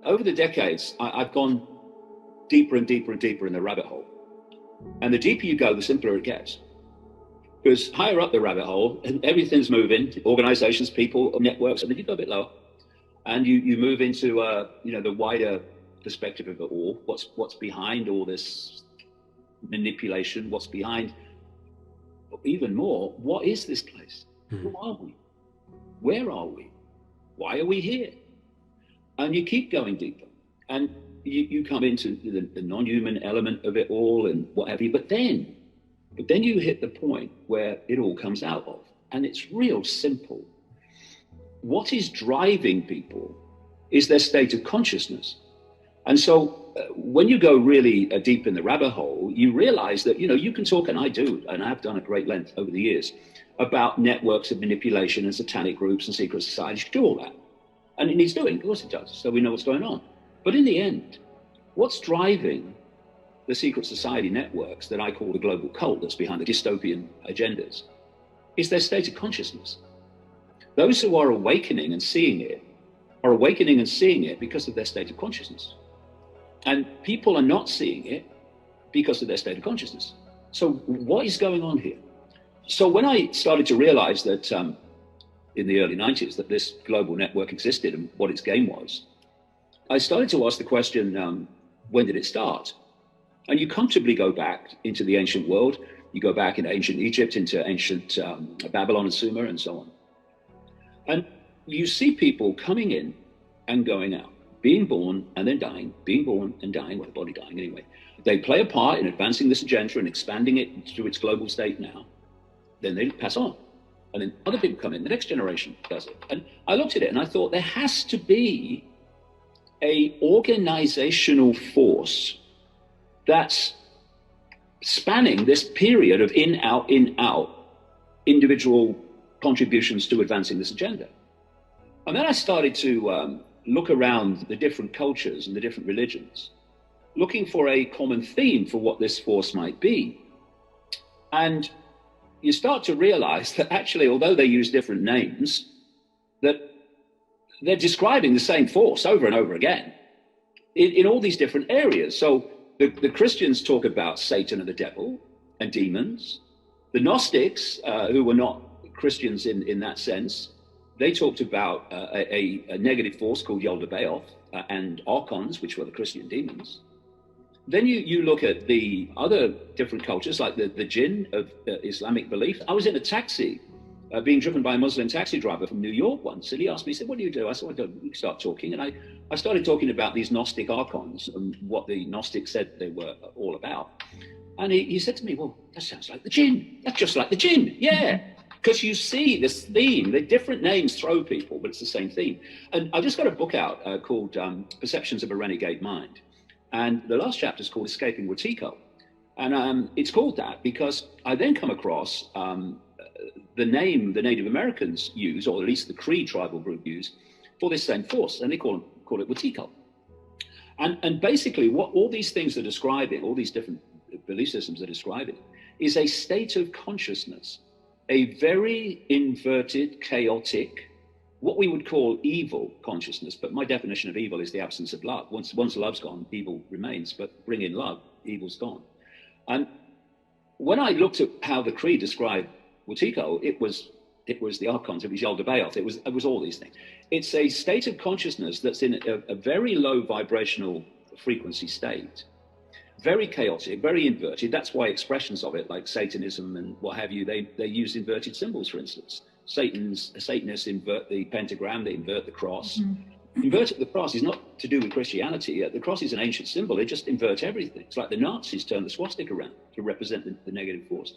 over the decades, I've gone deeper and deeper and deeper in the rabbit hole. And the deeper you go, the simpler it gets. Because higher up the rabbit hole, everything's moving, organizations, people, networks, and then you go a bit lower. And you move into the wider perspective of it all. What's behind all this manipulation? What's behind, even more, what is this place? Who are we? Where are we? Why are we here? And you keep going deeper. And you come into the non-human element of it all and what have you. But then you hit the point where it all comes out of. And it's real simple. What is driving people is their state of consciousness. And so when you go really deep in the rabbit hole, you realize that, you can talk, and I do, and I've done at great length over the years, about networks of manipulation and satanic groups and secret societies. You can do all that. And it needs doing, of course it does, so we know what's going on. But in the end, what's driving the secret society networks that I call the global cult that's behind the dystopian agendas is their state of consciousness. Those who are awakening and seeing it are awakening and seeing it because of their state of consciousness. And people are not seeing it because of their state of consciousness. So what is going on here? So when I started to realize that in the early 90s that this global network existed and what its game was, I started to ask the question, when did it start? And you comfortably go back into the ancient world. You go back into ancient Egypt, into ancient Babylon and Sumer and so on. And you see people coming in and going out, being born and then dying, being born and dying, well, the body dying anyway. They play a part in advancing this agenda and expanding it to its global state now. Then they pass on. And then other people come in, the next generation does it. And I looked at it and I thought there has to be a organizational force that's spanning this period of in, out, individual contributions to advancing this agenda. And then I started to look around the different cultures and the different religions, looking for a common theme for what this force might be. And you start to realize that actually, although they use different names, that they're describing the same force over and over again in all these different areas. So the Christians talk about Satan and the devil and demons. The Gnostics, who were not Christians in that sense, they talked about a negative force called Yaldabaoth and Archons, which were the Christian demons. Then you look at the other different cultures, like the jinn of Islamic belief. I was in a taxi being driven by a Muslim taxi driver from New York once, and he asked me, he said, what do you do? I said, well, we start talking. And I started talking about these Gnostic archons and what the Gnostics said they were all about. And he said to me, well, that sounds like the jinn. That's just like the jinn. Yeah. Because you see this theme, the different names throw people, but it's the same theme. And I just got a book out called Perceptions of a Renegade Mind. And the last chapter is called Escaping Wetiko. And it's called that because I then come across the name the Native Americans use, or at least the Cree tribal group use, for this same force, and they call it Wetiko. And basically what all these things are describing, all these different belief systems are describing, is a state of consciousness, a very inverted, chaotic, what we would call evil consciousness. But my definition of evil is the absence of love. Once love's gone, evil remains, but bring in love, evil's gone. And when I looked at how the Cree described Wetiko, it was the Archons, it was Yaldabaoth, it was all these things. It's a state of consciousness that's in a very low vibrational frequency state, very chaotic, very inverted. That's why expressions of it, like Satanism and what have you, they use inverted symbols, for instance. Satanists invert the pentagram, they invert the cross. Mm-hmm. Inverting the cross is not to do with Christianity. The cross is an ancient symbol. They just invert everything. It's like the Nazis turned the swastika around to represent the negative force.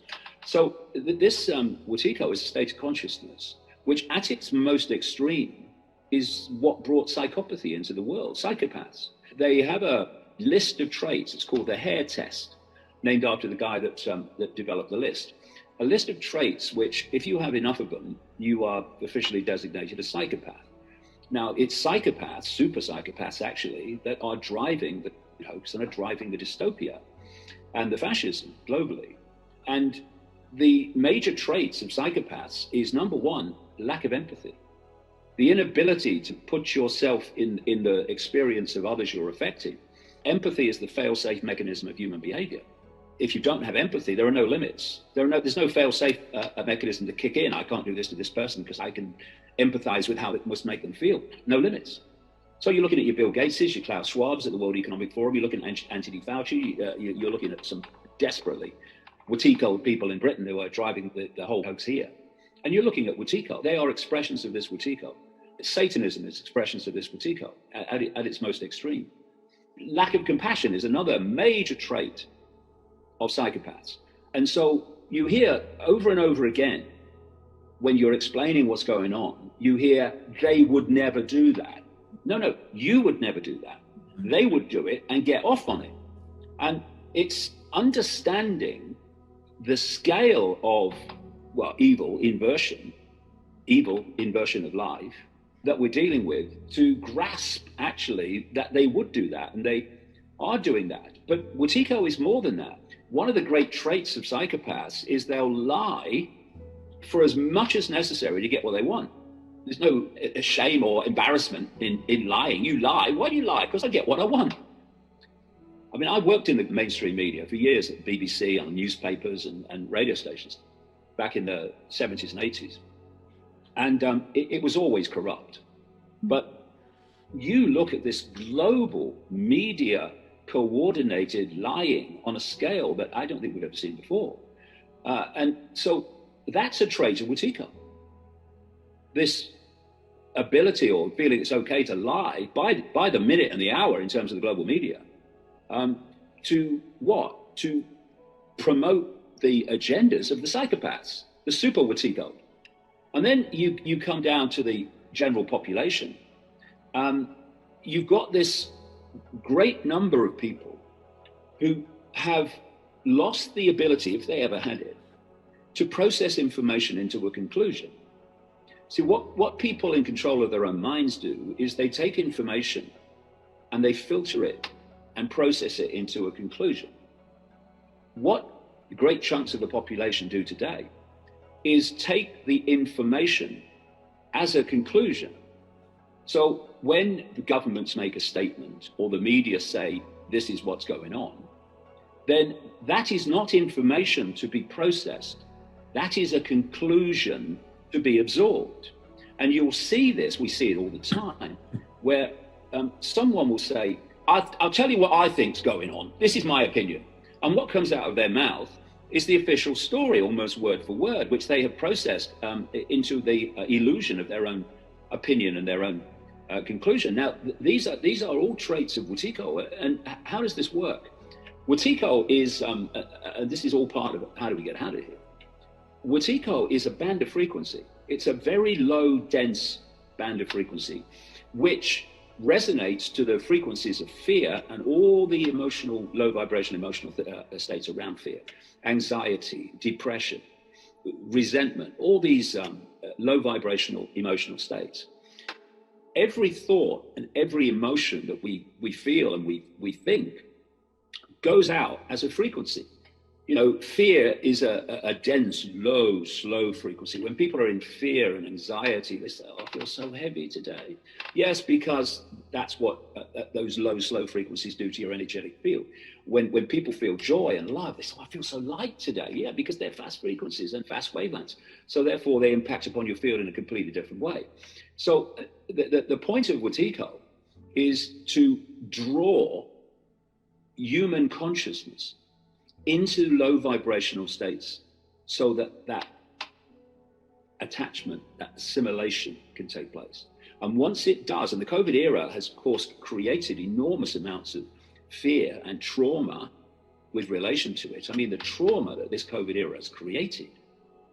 So this Wetiko is a state of consciousness, which at its most extreme is what brought psychopathy into the world. Psychopaths. They have a list of traits. It's called the Hare Test, named after the guy that developed the list. A list of traits which, if you have enough of them, you are officially designated a psychopath. Now, it's psychopaths, super psychopaths actually, that are driving the hoax and are driving the dystopia and the fascism globally. And the major traits of psychopaths is, number one, lack of empathy. the inability to put yourself in the experience of others you're affecting. Empathy is the fail-safe mechanism of human behavior. If you don't have empathy, there are no limits. There's no fail-safe mechanism to kick in. I can't do this to this person because I can empathize with how it must make them feel. No limits. So you're looking at your Bill Gateses, your Klaus Schwabs at the World Economic Forum. You're looking at Anthony Fauci. You're looking at some desperately Wutiko people in Britain who are driving the whole hoax here. And you're looking at Wutiko. They are expressions of this Wutiko. Satanism is expressions of this Wutiko at its most extreme. Lack of compassion is another major trait of psychopaths. And so you hear over and over again, when you're explaining what's going on, you hear, they would never do that. No, you would never do that. They would do it and get off on it. And it's understanding the scale of, well, evil inversion of life that we're dealing with, to grasp actually that they would do that, and they are doing that. But Wutiko is more than that. One of the great traits of psychopaths is they'll lie for as much as necessary to get what they want. There's no shame or embarrassment in lying. You lie. Why do you lie? Because I get what I want. I mean, I worked in the mainstream media for years at the BBC, on newspapers and radio stations back in the 70s and 80s. And it was always corrupt. But you look at this global media coordinated lying on a scale that I don't think we've ever seen before. And so that's a trait of Wutiko. This ability or feeling it's okay to lie by the minute and the hour in terms of the global media, to what? To promote the agendas of the psychopaths, the super Wutiko. And then you come down to the general population. You've got this great number of people who have lost the ability, if they ever had it, to process information into a conclusion. See, what people in control of their own minds do is they take information and they filter it and process it into a conclusion. What great chunks of the population do today is take the information as a conclusion. So when the governments make a statement or the media say this is what's going on, then that is not information to be processed. That is a conclusion to be absorbed. And you'll see this, we see it all the time, where someone will say, I'll tell you what I think's going on. This is my opinion. And what comes out of their mouth is the official story, almost word for word, which they have processed into the illusion of their own opinion and their own conclusion. Now, these are all traits of Wutiko. And how does this work? Wutiko is, this is all part of it. How do we get out of here? Wutiko is a band of frequency. It's a very low, dense band of frequency, which resonates to the frequencies of fear and all the emotional, low vibration emotional states around fear, anxiety, depression, resentment, all these low vibrational emotional states. Every thought and every emotion that we feel and we think goes out as a frequency. You know, fear is a dense, low, slow frequency. When people are in fear and anxiety, they say, oh, I feel so heavy today. Yes, because that's what those low, slow frequencies do to your energetic field. When people feel joy and love, they say, oh, I feel so light today. Yeah, because they're fast frequencies and fast wavelengths. So therefore, they impact upon your field in a completely different way. So the point of Wutiko is to draw human consciousness into low vibrational states so that attachment, that assimilation can take place. And once it does, and the COVID era has, of course, created enormous amounts of fear and trauma with relation to it. I mean, the trauma that this COVID era has created,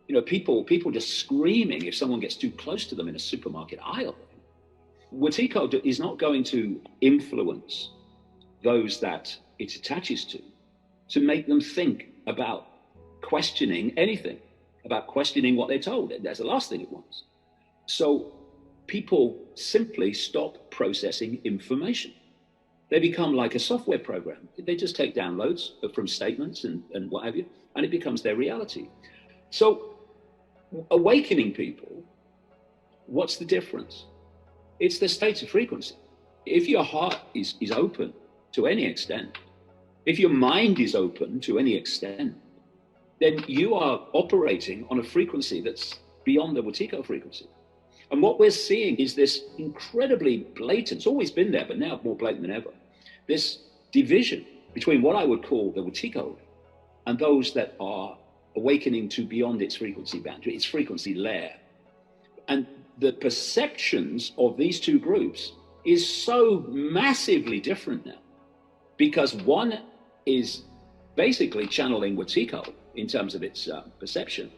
you know, people just screaming if someone gets too close to them in a supermarket aisle. Wutiko is not going to influence those that it attaches to make them think about questioning anything, about questioning what they're told. That's the last thing it wants. So people simply stop processing information. They become like a software program. They just take downloads from statements and what have you, and it becomes their reality. So awakening people What's the difference? It's the state of frequency. If your heart is open to any extent, if your mind is open to any extent, then you are operating on a frequency that's beyond the Wetiko frequency. And what we're seeing is this incredibly blatant, it's always been there, but now more blatant than ever, this division between what I would call the Wetiko and those that are awakening to beyond its frequency boundary, its frequency layer. And the perceptions of these two groups is so massively different now, because one is basically channeling Wetiko in terms of its perception,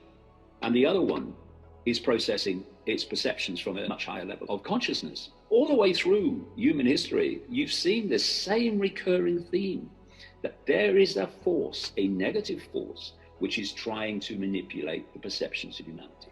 and the other one is processing its perceptions from a much higher level of consciousness. All the way through human history, you've seen this same recurring theme, that there is a force, a negative force, which is trying to manipulate the perceptions of humanity.